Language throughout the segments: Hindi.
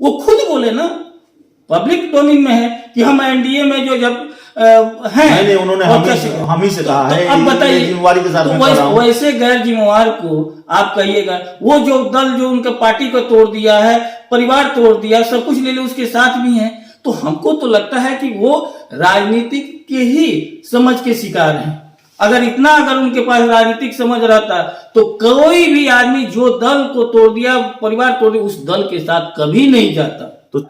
वो खुद बोले ना, पब्लिक डोमेन में है कि हम एनडीए में जो जब हैं नहीं, उन्होंने हम ही से कहा है। अब बताइए, जिम्मेवारी के साथ वैसे गैर जिम्मेवार को आप कहिएगा, वो जो दल जो उनके पार्टी को तोड़ दिया है, परिवार तोड़ दिया, सब कुछ ले लो, उसके साथ भी हैं, तो हमको तो लगता है कि वो राजनीतिक के ही समझ के शिकार हैं। अगर उनके पास राजनीतिक समझ रहता तो कोई भी आदमी जो दल को तोड़ दिया, परिवार तोड़ दिया, उस दल के साथ कभी नहीं जाता। तो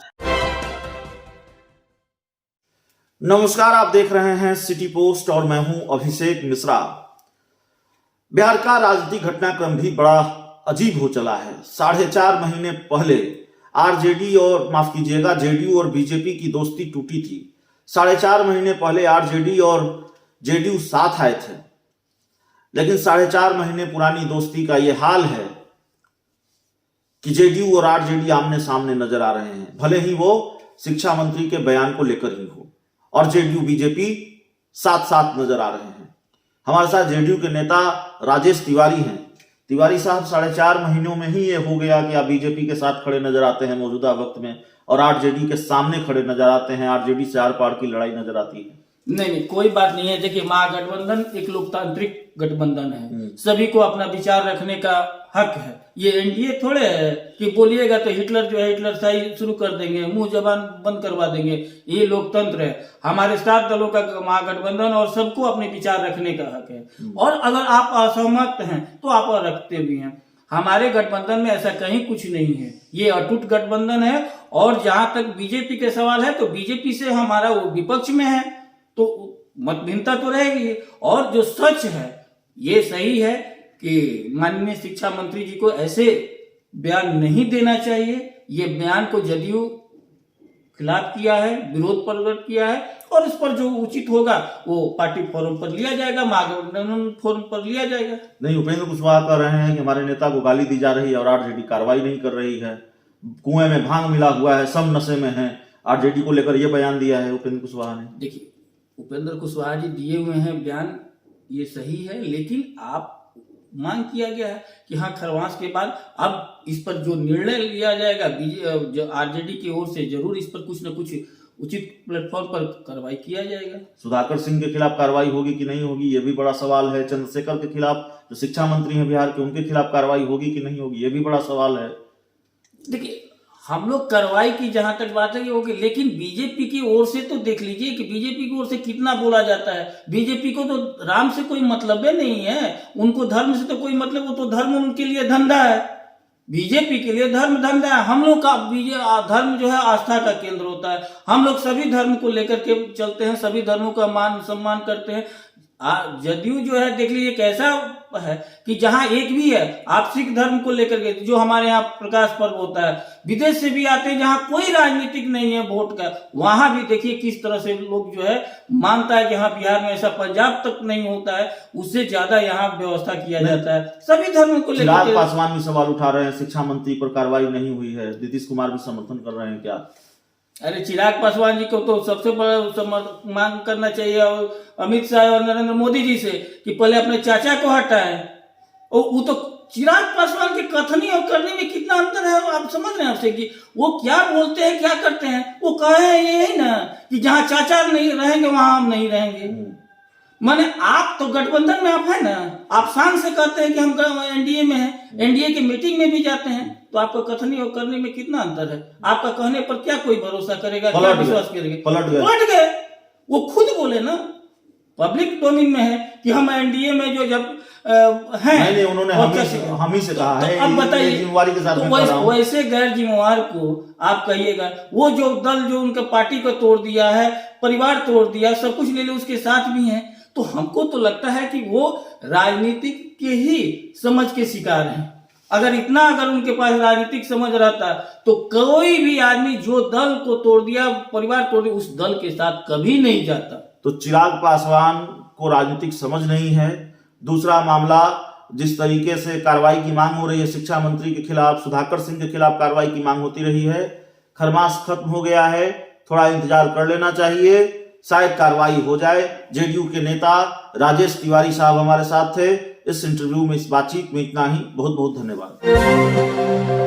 नमस्कार, आप देख रहे हैं सिटी पोस्ट और मैं हूं अभिषेक मिश्रा। बिहार का राजनीतिक घटनाक्रम भी बड़ा अजीब हो चला है। 4.5 महीने पहले आरजेडी और माफ कीजिएगा जेडीयू और बीजेपी की दोस्ती टूटी थी। 4.5 महीने पहले आरजेडी और जेडीयू साथ आए थे, लेकिन 4.5 महीने पुरानी दोस्ती का यह हाल है कि जेडीयू और आरजेडी आमने सामने नजर आ रहे हैं, भले ही वो शिक्षा मंत्री के बयान को लेकर ही हो, और जेडीयू बीजेपी साथ साथ नजर आ रहे हैं। हमारे साथ जेडीयू के नेता राजेश तिवारी हैं। तिवारी साहब, 4.5 महीनों में ही ये हो गया कि आप बीजेपी के साथ खड़े नजर आते हैं मौजूदा वक्त में, और आरजेडी के सामने खड़े नजर आते हैं। आरजेडी से आर पार की लड़ाई नजर आती है। नहीं, कोई बात नहीं है। देखिए, महागठबंधन एक लोकतांत्रिक गठबंधन है, सभी को अपना विचार रखने का हक है। ये एनडीए थोड़े है कि बोलिएगा तो हिटलर जो है हिटलर शाही शुरू कर देंगे, मुंह जबान बंद करवा देंगे। ये लोकतंत्र है। हमारे 7 दलों का महागठबंधन, और सबको अपने विचार रखने का हक है। और अगर आप असहमत हैं तो आप रखते भी हैं। हमारे गठबंधन में ऐसा कहीं कुछ नहीं है। ये अटूट गठबंधन है। और जहां तक बीजेपी के सवाल है, तो बीजेपी से हमारा वो विपक्ष में है, तो मतभिन्नता तो रहेगी। और जो सच है, ये सही है कि माननीय शिक्षा मंत्री जी को ऐसे बयान नहीं देना चाहिए। ये बयान को जदयू खिलाफ किया है, विरोध प्रकट किया है, और इस पर जो उचित होगा वो पार्टी फोरम पर लिया जाएगा, महागठबंधन फोरम पर लिया जाएगा। नहीं, उपेंद्र कुशवाहा कह रहे हैं कि हमारे नेता को गाली दी जा रही है और आरजेडी कार्रवाई नहीं कर रही है। कुएं में भांग मिला हुआ है, सब नशे में है। आरजेडी को लेकर यह बयान दिया है उपेंद्र कुशवाहा ने। देखिए, उपेंद्र कुशवाहा जी दिए हुए हैं बयान, ये सही है, लेकिन आप मांग किया गया है कि हाँ, खरवास के बाद अब इस पर जो निर्णय लिया जाएगा आरजेडी की ओर से, जरूर इस पर कुछ न कुछ उचित प्लेटफॉर्म पर कार्रवाई किया जाएगा। सुधाकर सिंह के खिलाफ कार्रवाई होगी कि नहीं होगी, यह भी बड़ा सवाल है। चंद्रशेखर के खिलाफ, जो शिक्षा मंत्री हैं बिहार के, उनके खिलाफ कार्रवाई होगी कि नहीं होगी, यह भी बड़ा सवाल है। देखिए, हम लोग कार्रवाई की जहां तक बात है कि होगी, लेकिन बीजेपी की ओर से तो देख लीजिए कि बीजेपी की ओर से कितना बोला जाता है। बीजेपी को तो राम से कोई मतलब नहीं है, उनको धर्म से तो कोई मतलब, वो तो धर्म उनके लिए धंधा है। बीजेपी के लिए धर्म धंधा है। हम लोग का धर्म जो है आस्था का केंद्र होता है। हम लोग सभी धर्म को लेकर के चलते हैं, सभी धर्मों का मान सम्मान करते हैं। जदयू जो है देख लीजिए कैसा है कि जहां एक भी है, आप सिख धर्म को लेकर के, जो हमारे यहाँ प्रकाश पर्व होता है, विदेश से भी आते हैं, जहां कोई राजनीतिक नहीं है वोट का, वहां भी देखिए किस तरह से लोग जो है मानता है कि हाँ, बिहार में ऐसा पंजाब तक नहीं होता है, उससे ज्यादा यहाँ व्यवस्था किया जाता है सभी धर्मों को लेकर। चिराग पासवान भी सवाल उठा रहे हैं, शिक्षा मंत्री पर कार्रवाई नहीं हुई है। नीतीश कुमार भी समर्थन कर रहे हैं क्या? अरे, चिराग पासवान जी को तो सबसे बड़ा मांग करना चाहिए और अमित शाह और नरेंद्र मोदी जी से कि पहले अपने चाचा को हटाएं। और वो तो चिराग पासवान के कथनी और करने में कितना अंतर है, आप समझ रहे हैं आपसे कि वो क्या बोलते हैं, क्या करते हैं। वो कहे ये है ना कि जहां चाचा नहीं रहेंगे वहां हम नहीं रहेंगे। माने आप तो गठबंधन में आप है ना, आप शान से कहते हैं कि हम एनडीए में हैं, एनडीए की मीटिंग में भी जाते हैं, तो आपका कथनी और करने में कितना अंतर है। आपका कहने पर क्या कोई भरोसा करेगा, क्या विश्वास करेगा? पलट गए। वो खुद बोले ना, पब्लिक डोमेन में है कि हम एनडीए में जो जब हैं। नहीं, उन्होंने हम ही से कहा है। अब बताइए, जिम्मेवारी के साथ वैसे गैर जिम्मेवार को आप कहिएगा, वो जो दल जो उनके पार्टी को तोड़ दिया है, परिवार तोड़ दिया, सब कुछ ले लो, उसके साथ भी हैं, तो हमको तो लगता है कि वो राजनीतिक के ही समझ के शिकार हैं। अगर उनके पास राजनीतिक समझ रहता तो कोई भी आदमी जो दल को तोड़ दिया, परिवार तोड़ दिया, उस दल के साथ कभी नहीं जाता। तो चिराग पासवान को राजनीतिक समझ नहीं है। दूसरा मामला, जिस तरीके से कार्रवाई की मांग हो रही है शिक्षा मंत्री के खिलाफ, सुधाकर सिंह के खिलाफ कार्रवाई की मांग होती रही है, खरमास खत्म हो गया है, थोड़ा इंतजार कर लेना चाहिए, शायद कार्रवाई हो जाए। जेडीयू के नेता राजेश तिवारी साहब हमारे साथ थे। इस इंटरव्यू में, इस बातचीत में इतना ही। बहुत बहुत धन्यवाद।